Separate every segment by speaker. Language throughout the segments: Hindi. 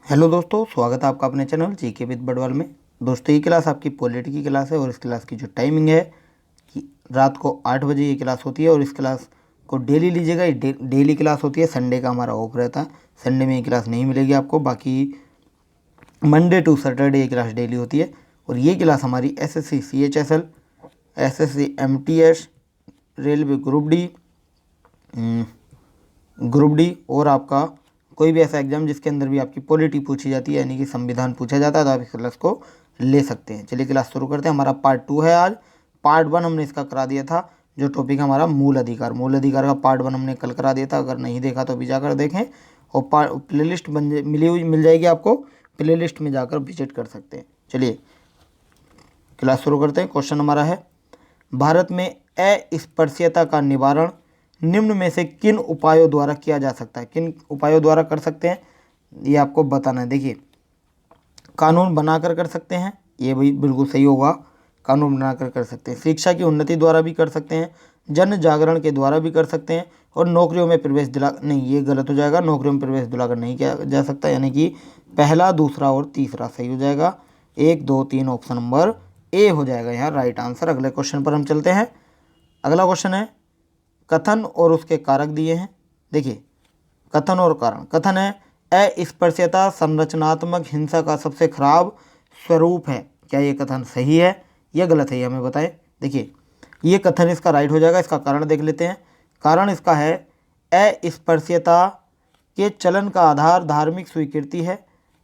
Speaker 1: हेलो दोस्तों, स्वागत है आपका अपने चैनल जीके विद बडवाल में। दोस्तों, ये क्लास आपकी पॉलिटी की क्लास है और इस क्लास की जो टाइमिंग है कि रात को 8 बजे ये क्लास होती है और इस क्लास को डेली लीजिएगा। ये डेली क्लास होती है। संडे का हमारा ऑफ रहता है। संडे में ये क्लास नहीं मिलेगी आपको। बाकी मंडे टू सैटरडे ये क्लास डेली होती है। और ये क्लास हमारी SSC CHSL, SSC MTS, railway group D और आपका कोई भी ऐसा एग्जाम जिसके अंदर भी आपकी पॉलिटी पूछी जाती है, यानी कि संविधान पूछा जाता है, तो आप इस क्लास को ले सकते हैं। चलिए क्लास शुरू करते हैं। हमारा पार्ट 2 है आज। पार्ट 1 हमने इसका करा दिया था। जो टॉपिक हमारा मूल अधिकार का पार्ट 1 हमने कल करा दिया था। अगर नहीं देखा तो भी जाकर देखें और प्लेलिस्ट मिल जाएगी आपको। प्लेलिस्ट में जाकर विजिट कर सकते हैं। चलिए क्लास शुरू करते हैं। क्वेश्चन हमारा है, भारत में अस्पृश्यता का निवारण निम्न में से किन उपायों द्वारा किया जा सकता है? किन उपायों द्वारा कर सकते हैं ये आपको बताना है। देखिए, कानून बनाकर कर सकते हैं, ये भी बिल्कुल सही होगा। कानून बनाकर कर सकते हैं। शिक्षा की उन्नति द्वारा भी कर सकते हैं, जन जागरण के द्वारा भी कर सकते हैं, और नौकरियों में प्रवेश दिला, नहीं ये गलत हो जाएगा। नौकरियों में प्रवेश दिलाकर नहीं किया जा सकता, यानी कि पहला, दूसरा और तीसरा सही हो जाएगा। 1, 2, 3 ऑप्शन नंबर ए हो जाएगा यहाँ राइट आंसर। अगले क्वेश्चन पर हम चलते हैं। अगला क्वेश्चन है, कथन और उसके कारक दिए हैं। देखिए, कथन और कारण। कथन है, अस्पृश्यता संरचनात्मक हिंसा का सबसे खराब स्वरूप है। क्या ये कथन सही है या गलत है, ये हमें बताएं। देखिए, ये कथन इसका राइट हो जाएगा। इसका कारण देख लेते हैं। कारण इसका है, अस्पृश्यता के चलन का आधार धार्मिक स्वीकृति है।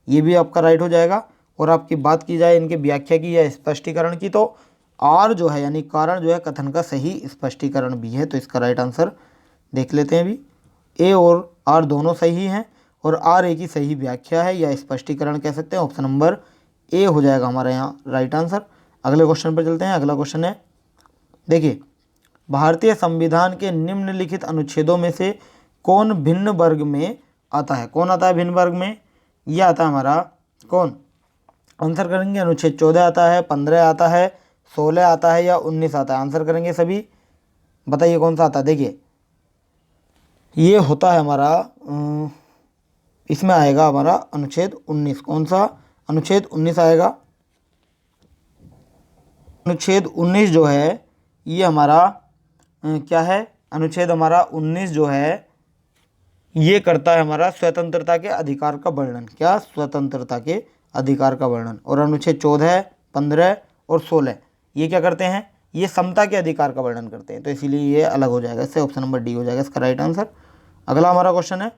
Speaker 1: ये भी आपका राइट हो जाएगा। और आपकी बात की जाए इनके व्याख्या की या स्पष्टीकरण की, तो आर जो है यानी कारण जो है कथन का सही स्पष्टीकरण भी है। तो इसका राइट आंसर देख लेते हैं। अभी ए और आर दोनों सही हैं और आर ए की सही व्याख्या है या स्पष्टीकरण कह सकते हैं। ऑप्शन नंबर ए हो जाएगा हमारा यहाँ राइट आंसर। अगले क्वेश्चन पर चलते हैं। अगला क्वेश्चन है, देखिए, भारतीय संविधान के निम्नलिखित अनुच्छेदों में से कौन भिन्न वर्ग में आता है? कौन आता है भिन्न वर्ग में? यह आता है हमारा कौन? आंसर करेंगे। अनुच्छेद 14 आता है, 15 आता है, 16 आता है या 19 आता है? आंसर करेंगे सभी। बताइए कौन सा आता है। देखिए, ये होता है हमारा इसमें आएगा हमारा अनुच्छेद 19। कौन सा? अनुच्छेद 19 आएगा। अनुच्छेद 19 जो है ये हमारा क्या है? अनुच्छेद हमारा 19 जो है ये करता है हमारा स्वतंत्रता के अधिकार का वर्णन। क्या? स्वतंत्रता के अधिकार का वर्णन। और अनुच्छेद 14, 15 और 16 ये क्या करते हैं? ये समता के अधिकार का वर्णन करते हैं। तो इसीलिए ये अलग हो जाएगा। इससे ऑप्शन नंबर डी हो जाएगा इसका राइट आंसर। अगला हमारा क्वेश्चन है,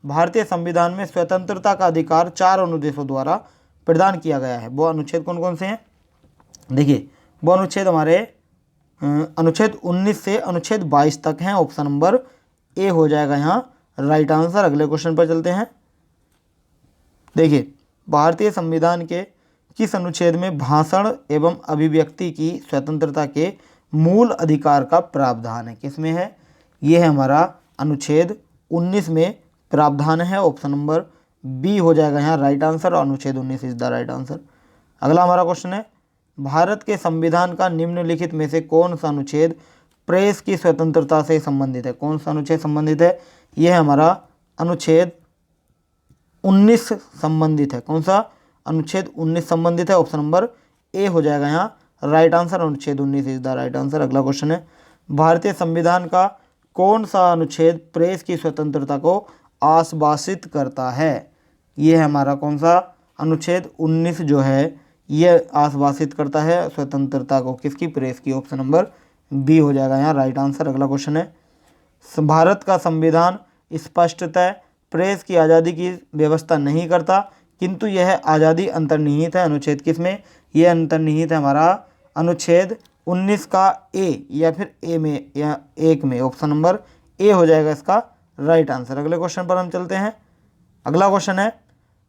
Speaker 1: भारतीय संविधान में स्वतंत्रता का अधिकार 4 अनुदेशों द्वारा प्रदान किया गया है। वो अनुच्छेद कौन कौन से हैं? देखिए, वो अनुच्छेद हमारे अनुच्छेद 19 से अनुच्छेद 22 तक हैं। ऑप्शन नंबर ए हो जाएगा यहाँ राइट आंसर। अगले क्वेश्चन पर चलते हैं। देखिए, भारतीय संविधान के किस अनुच्छेद में भाषण एवं अभिव्यक्ति की स्वतंत्रता के मूल अधिकार का प्रावधान है? किस में है? ये है हमारा अनुच्छेद 19 में प्रावधान है। ऑप्शन नंबर बी हो जाएगा यहाँ राइट आंसर। और अनुच्छेद 19 इज द राइट आंसर। अगला हमारा क्वेश्चन है, भारत के संविधान का निम्नलिखित में से कौन सा अनुच्छेद प्रेस की स्वतंत्रता से संबंधित है? कौन सा अनुच्छेद संबंधित है? यह है हमारा अनुच्छेद 19 संबंधित है। कौन सा? अनुच्छेद 19 संबंधित है। ऑप्शन नंबर ए हो जाएगा यहाँ राइट आंसर। अनुच्छेद 19 इज द राइट आंसर। अगला क्वेश्चन है, भारतीय संविधान का कौन सा अनुच्छेद प्रेस की स्वतंत्रता को आश्वासित करता है? ये है हमारा कौन सा? अनुच्छेद 19 जो है ये आश्वासित करता है स्वतंत्रता को। किसकी? प्रेस की। ऑप्शन नंबर बी हो जाएगा यहाँ राइट आंसर। अगला क्वेश्चन है, भारत का संविधान स्पष्टतः प्रेस की आज़ादी की व्यवस्था नहीं करता, किंतु यह आज़ादी अंतर्निहित है। अनुच्छेद किस में? यह अंतर्निहित है हमारा अनुच्छेद 19 का ए या फिर ए में या 1 में। ऑप्शन नंबर ए हो जाएगा इसका राइट आंसर। अगले क्वेश्चन पर हम चलते हैं। अगला क्वेश्चन है,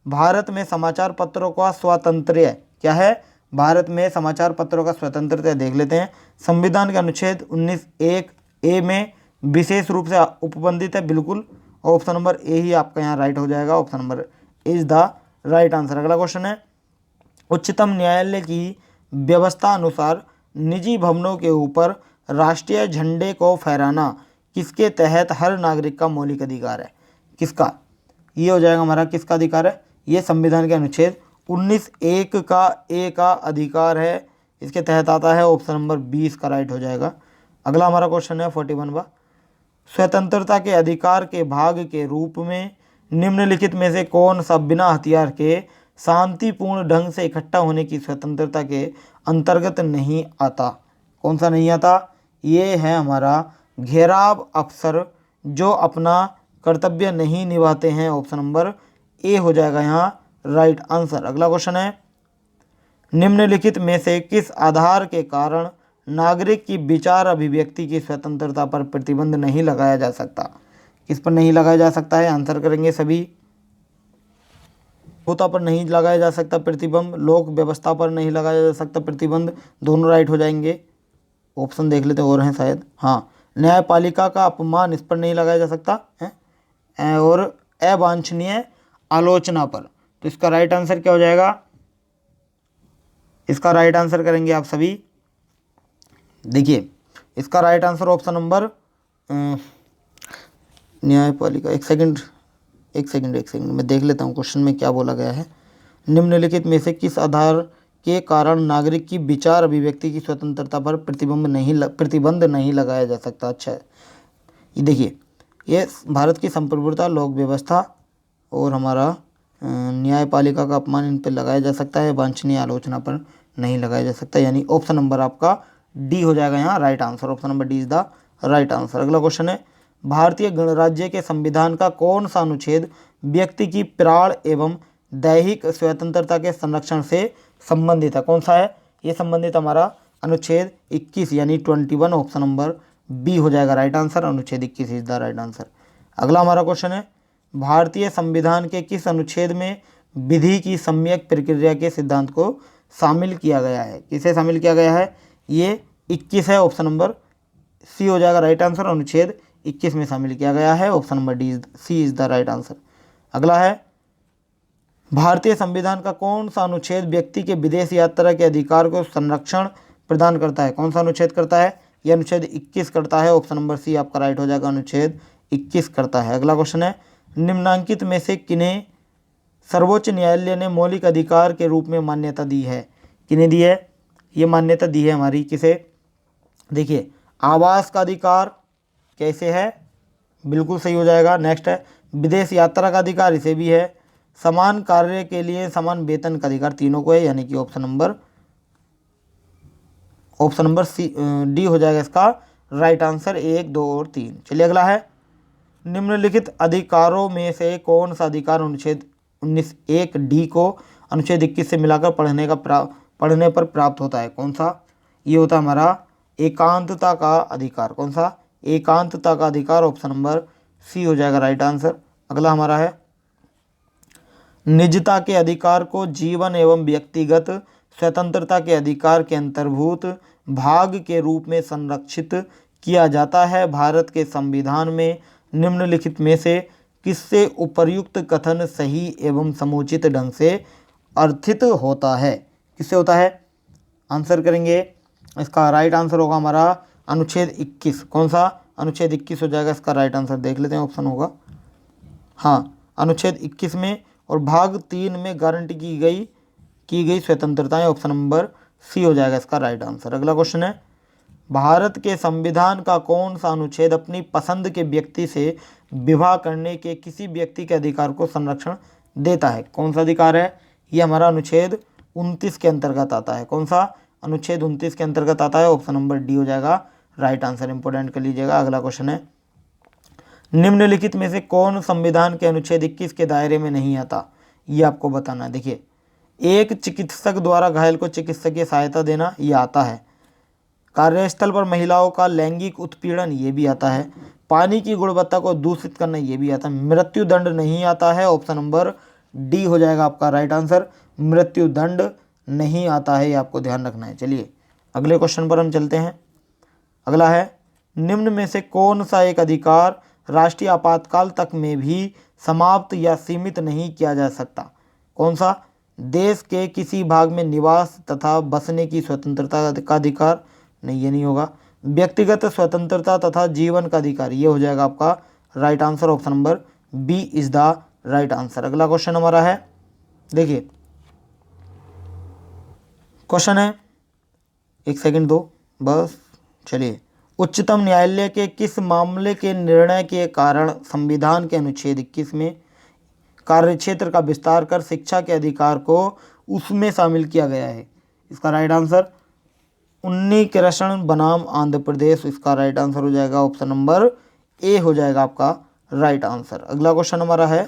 Speaker 1: भारत में समाचार पत्रों का स्वातंत्र्य क्या है? भारत में समाचार पत्रों का स्वतंत्रता देख लेते हैं। संविधान के अनुच्छेद 19(1) ए में विशेष रूप से उपबंधित है। बिल्कुल ऑप्शन नंबर ए ही आपका यहाँ राइट हो जाएगा। Option number is the right answer. अगला क्वेश्चन है, उच्चतम न्यायालय की व्यवस्था अनुसार निजी भवनों के ऊपर राष्ट्रीय झंडे को फहराना किसके तहत हर नागरिक का मौलिक अधिकार है? किसका? ये हो जाएगा हमारा किसका अधिकार है? ये संविधान के अनुच्छेद 19(1) का ए का अधिकार है, इसके तहत आता है। ऑप्शन नंबर 20 का राइट हो जाएगा। अगला हमारा क्वेश्चन है 41वां, स्वतंत्रता के अधिकार के भाग के रूप में निम्नलिखित में से कौन सा बिना हथियार के शांतिपूर्ण ढंग से इकट्ठा होने की स्वतंत्रता के अंतर्गत नहीं आता? कौन सा नहीं आता? ये है हमारा घेराव अफसर जो अपना कर्तव्य नहीं निभाते हैं। ऑप्शन नंबर ए हो जाएगा यहाँ राइट आंसर। अगला क्वेश्चन है, निम्नलिखित में से किस आधार के कारण नागरिक की विचार अभिव्यक्ति की स्वतंत्रता पर प्रतिबंध नहीं लगाया जा सकता? किस पर नहीं लगाया जा सकता है? आंसर करेंगे सभी। होता पर नहीं लगाया जा सकता प्रतिबंध, लोक व्यवस्था पर नहीं लगाया जा सकता प्रतिबंध, दोनों राइट हो जाएंगे। ऑप्शन देख लेते और हैं शायद। हाँ, न्यायपालिका का अपमान, इस पर नहीं लगाया जा सकता है, और अवांछनीय आलोचना पर। तो इसका राइट आंसर क्या हो जाएगा? इसका राइट आंसर करेंगे आप सभी। देखिए, इसका राइट आंसर ऑप्शन नंबर न्यायपालिका, एक सेकंड मैं देख लेता हूँ क्वेश्चन में क्या बोला गया है। निम्नलिखित में से किस आधार के कारण नागरिक की विचार अभिव्यक्ति की स्वतंत्रता पर प्रतिबंध नहीं लगाया जा सकता? अच्छा, ये देखिए, ये भारत की संप्रभुता, लोक व्यवस्था और हमारा न्यायपालिका का अपमान, इन पर लगाया जा सकता है। वांछनीय आलोचना पर नहीं लगाया जा सकता, यानी ऑप्शन नंबर आपका डी हो जाएगा यहाँ right answer. Option number D is the right answer. अगला क्वेश्चन है, भारतीय गणराज्य के संविधान का कौन सा अनुच्छेद व्यक्ति की प्राण एवं दैहिक स्वतंत्रता के संरक्षण से संबंधित है? कौन सा है ये संबंधित? हमारा अनुच्छेद 21 यानी 21। ऑप्शन नंबर बी हो जाएगा राइट आंसर। अनुच्छेद 21 इज द राइट आंसर। अगला हमारा क्वेश्चन है, भारतीय संविधान के किस अनुच्छेद में विधि की सम्यक प्रक्रिया के सिद्धांत को शामिल किया गया है? किसे शामिल किया गया है? ये 21 है। ऑप्शन नंबर सी हो जाएगा राइट आंसर। अनुच्छेद 21 में शामिल किया गया है। Option number D C is the right answer. अगला है, भारतीय संविधान का कौन सा अनुच्छेद व्यक्ति के विदेश यात्रा के अधिकार को संरक्षण प्रदान करता है? कौन सा अनुच्छेद करता है? यह अनुच्छेद 21 करता है। ऑप्शन नंबर सी आपका राइट हो जाएगा, अनुच्छेद 21 करता है। अगला क्वेश्चन है, निम्नांकित में से किन्हें सर्वोच्च न्यायालय ने मौलिक अधिकार के रूप में मान्यता दी है? किन्हें दी है? ये मान्यता दी है हमारी किसे? देखिए, आवास का अधिकार कैसे है? बिल्कुल सही हो जाएगा। नेक्स्ट है, विदेश यात्रा का अधिकार, इसे भी है। समान कार्य के लिए समान वेतन का अधिकार, तीनों को है, यानी कि ऑप्शन नंबर सी डी हो जाएगा इसका राइट आंसर। 1, 2 और 3। चलिए अगला है, निम्नलिखित अधिकारों में से कौन सा अधिकार अनुच्छेद 19(1) डी को अनुच्छेद 21 से मिलाकर पढ़ने पर प्राप्त होता है? कौन सा? ये होता है हमारा एकांतता का अधिकार। कौन सा? एकांतता का अधिकार। ऑप्शन नंबर सी हो जाएगा राइट आंसर। अगला हमारा है, निजता के अधिकार को जीवन एवं व्यक्तिगत स्वतंत्रता के अधिकार के अंतर्भूत भाग के रूप में संरक्षित किया जाता है। भारत के संविधान में निम्नलिखित में से किससे उपर्युक्त कथन सही एवं समुचित ढंग से अर्थित होता है? किससे होता है? आंसर करेंगे, इसका राइट आंसर होगा हमारा अनुच्छेद 21। कौन सा? अनुच्छेद 21 हो जाएगा इसका राइट आंसर। देख लेते हैं ऑप्शन होगा। हाँ, अनुच्छेद 21 में और भाग 3 में गारंटी की गई स्वतंत्रताएं। ऑप्शन नंबर सी हो जाएगा इसका राइट आंसर। अगला क्वेश्चन है, भारत के संविधान का कौन सा अनुच्छेद अपनी पसंद के व्यक्ति से विवाह करने के किसी व्यक्ति के अधिकार को संरक्षण देता है? कौन सा अधिकार है? ये हमारा अनुच्छेद 29 के अंतर्गत आता है। कौन सा? अनुच्छेद 29 के अंतर्गत आता है। ऑप्शन नंबर डी हो जाएगा राइट आंसर। इंपोर्टेंट कर लीजिएगा। अगला क्वेश्चन है, निम्नलिखित में से कौन संविधान के अनुच्छेद 21 के दायरे में नहीं आता? ये आपको बताना है। देखिए, एक चिकित्सक द्वारा घायल को चिकित्सकीय सहायता देना, ये आता है। कार्यस्थल पर महिलाओं का लैंगिक उत्पीड़न, ये भी आता है। पानी की गुणवत्ता को दूषित करना, ये भी आता है। मृत्यु दंड नहीं आता है। ऑप्शन नंबर डी हो जाएगा आपका राइट आंसर। मृत्यु दंड नहीं आता है, ये आपको ध्यान रखना है। चलिए अगले क्वेश्चन पर हम चलते हैं। अगला है, निम्न में से कौन सा एक अधिकार राष्ट्रीय आपातकाल तक में भी समाप्त या सीमित नहीं किया जा सकता? कौन सा? देश के किसी भाग में निवास तथा बसने की स्वतंत्रता का अधिकार, नहीं ये नहीं होगा। व्यक्तिगत स्वतंत्रता तथा जीवन का अधिकार, ये हो जाएगा आपका right answer. Option number B is the right answer. अगला क्वेश्चन हमारा है, देखिए क्वेश्चन है, एक सेकंड दो बस। चलिए, उच्चतम न्यायालय के किस मामले के निर्णय के कारण संविधान के अनुच्छेद 21 में कार्यक्षेत्र का विस्तार कर शिक्षा के अधिकार को उसमें शामिल किया गया है? इसका राइट आंसर उन्नी कृष्ण बनाम आंध्र प्रदेश, इसका राइट आंसर हो जाएगा ऑप्शन नंबर ए हो जाएगा आपका राइट आंसर। अगला क्वेश्चन हमारा है,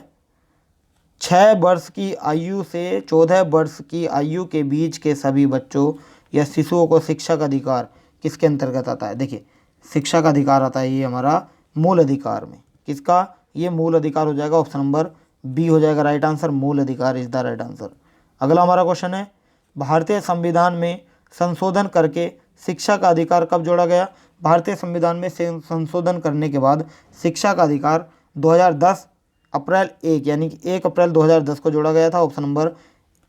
Speaker 1: 6 वर्ष की आयु से 14 वर्ष की आयु के बीच के सभी बच्चों या शिशुओं को शिक्षा का अधिकार किसके अंतर्गत आता है? देखिए, शिक्षा का अधिकार आता है ये हमारा मूल अधिकार में। किसका? ये मूल अधिकार हो जाएगा ऑप्शन नंबर बी हो जाएगा राइट आंसर, मूल अधिकार इज द राइट आंसर। अगला हमारा क्वेश्चन है, भारतीय संविधान में संशोधन करके शिक्षा का अधिकार कब जोड़ा गया? भारतीय संविधान में संशोधन करने के बाद शिक्षा का अधिकार 2010 अप्रैल 1 यानी कि 1 अप्रैल 2010 को जोड़ा गया था। ऑप्शन नंबर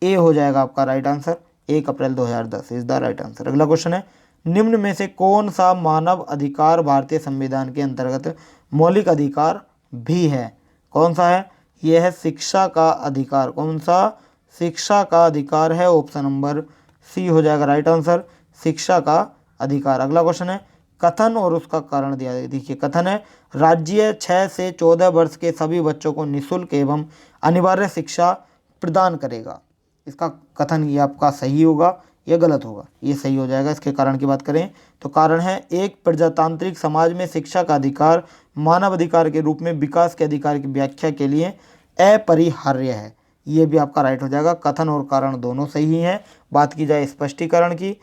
Speaker 1: ए हो जाएगा आपका right answer, 1 April 2010 is the right answer. अगला क्वेश्चन है, निम्न में से कौन सा मानव अधिकार भारतीय संविधान के अंतर्गत मौलिक अधिकार भी है? कौन सा है? यह है शिक्षा का अधिकार। कौन सा? शिक्षा का अधिकार है, ऑप्शन नंबर सी हो जाएगा राइट आंसर, शिक्षा का अधिकार। अगला क्वेश्चन है, कथन और उसका कारण दिया है। देखिए कथन है, राज्य 6 से 14 वर्ष के सभी बच्चों को निःशुल्क एवं अनिवार्य शिक्षा प्रदान करेगा। इसका कथन ये आपका सही होगा या गलत होगा? ये सही हो जाएगा। इसके कारण की बात करें तो कारण है, एक प्रजातांत्रिक समाज में शिक्षा का अधिकार मानव अधिकार के रूप में विकास के अधिकार की व्याख्या के लिए अपरिहार्य है। ये भी आपका राइट हो जाएगा। कथन और कारण दोनों सही हैं। बात की जाए स्पष्टीकरण की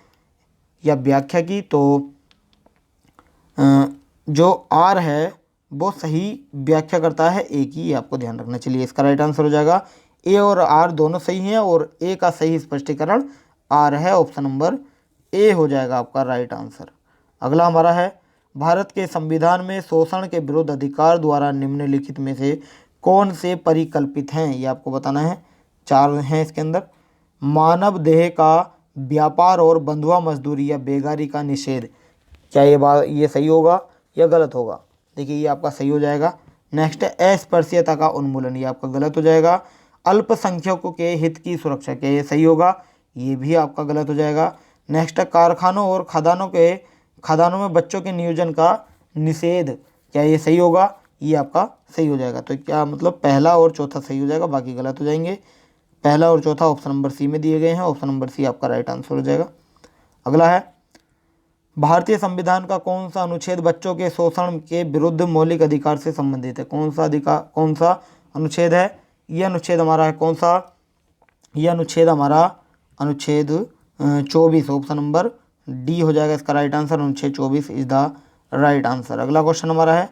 Speaker 1: या व्याख्या की तो जो आर है वो सही व्याख्या करता है ए की, आपको ध्यान रखना। चलिए, इसका राइट आंसर हो जाएगा ए और आर दोनों सही हैं और ए का सही स्पष्टीकरण आर है, ऑप्शन नंबर ए हो जाएगा आपका राइट आंसर। अगला हमारा है, भारत के संविधान में शोषण के विरुद्ध अधिकार द्वारा निम्नलिखित में से कौन से परिकल्पित हैं? ये आपको बताना है। 4 हैं इसके अंदर। मानव देह का व्यापार और बंधुआ मजदूरी या बेगारी का निषेध। क्या ये सही होगा या गलत होगा? देखिए ये आपका सही हो जाएगा। नेक्स्ट है, अस्पृश्यता का उन्मूलन, ये आपका गलत हो जाएगा। अल्पसंख्यकों के हित की सुरक्षा, क्या ये सही होगा? ये भी आपका गलत हो जाएगा। नेक्स्ट है, कारखानों और खदानों में बच्चों के नियोजन का निषेध, क्या ये सही होगा? ये आपका सही हो जाएगा। तो क्या मतलब पहला और चौथा सही हो जाएगा, बाकी गलत हो जाएंगे। पहला और चौथा ऑप्शन नंबर सी में दिए गए हैं, ऑप्शन नंबर सी आपका राइट आंसर हो जाएगा। अगला है, भारतीय संविधान का कौन सा अनुच्छेद बच्चों के शोषण के विरुद्ध मौलिक अधिकार से संबंधित है? कौन सा अनुच्छेद है? ये अनुच्छेद हमारा है कौन सा? ये अनुच्छेद हमारा अनुच्छेद 24, ऑप्शन नंबर डी हो जाएगा इसका राइट आंसर, अनुच्छेद 24 इज द राइट आंसर। अगला क्वेश्चन हमारा है,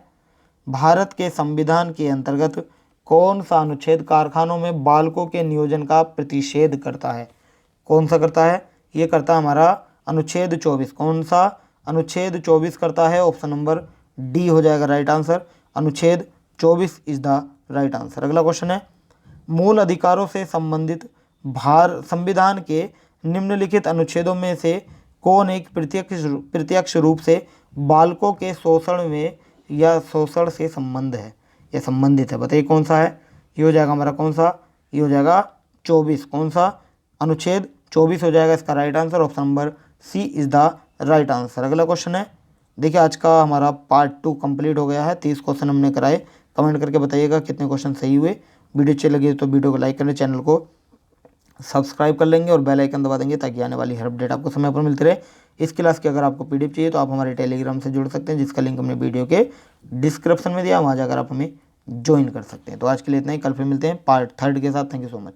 Speaker 1: भारत के संविधान के अंतर्गत कौन सा अनुच्छेद कारखानों में बालकों के नियोजन का प्रतिषेध करता है? कौन सा करता है? ये करता है हमारा अनुच्छेद 24। कौन सा? अनुच्छेद 24 करता है, ऑप्शन नंबर डी हो जाएगा राइट आंसर, अनुच्छेद 24 इज द राइट आंसर। अगला क्वेश्चन है, मूल अधिकारों से संबंधित संविधान के निम्नलिखित अनुच्छेदों में से कौन एक प्रत्यक्ष रूप से बालकों के शोषण में या शोषण से संबंध है या संबंधित है? बताइए कौन सा है? ये हो जाएगा हमारा कौन सा? ये हो जाएगा 24। कौन सा? अनुच्छेद 24 हो जाएगा इसका right answer, option number C is the right answer. अगला क्वेश्चन है, देखिए आज का हमारा पार्ट 2 कंप्लीट हो गया है। 30 क्वेश्चन हमने कराए। कमेंट करके बताइएगा कितने क्वेश्चन सही हुए। वीडियो अच्छी लगी तो वीडियो को लाइक करें, चैनल को सब्सक्राइब कर लेंगे और बेल आइकन दबा देंगे ताकि आने वाली हर अपडेट आपको समय पर मिलती रहे। इस क्लास की अगर आपको पीडीएफ चाहिए तो आप हमारे टेलीग्राम से जुड़ सकते हैं, जिसका लिंक हमने वीडियो के डिस्क्रिप्शन में दिया, वहाँ जाकर आप हमें ज्वाइन कर सकते हैं। तो आज के लिए इतना ही, कल फिर मिलते हैं पार्ट 3 के साथ। Thank you so much.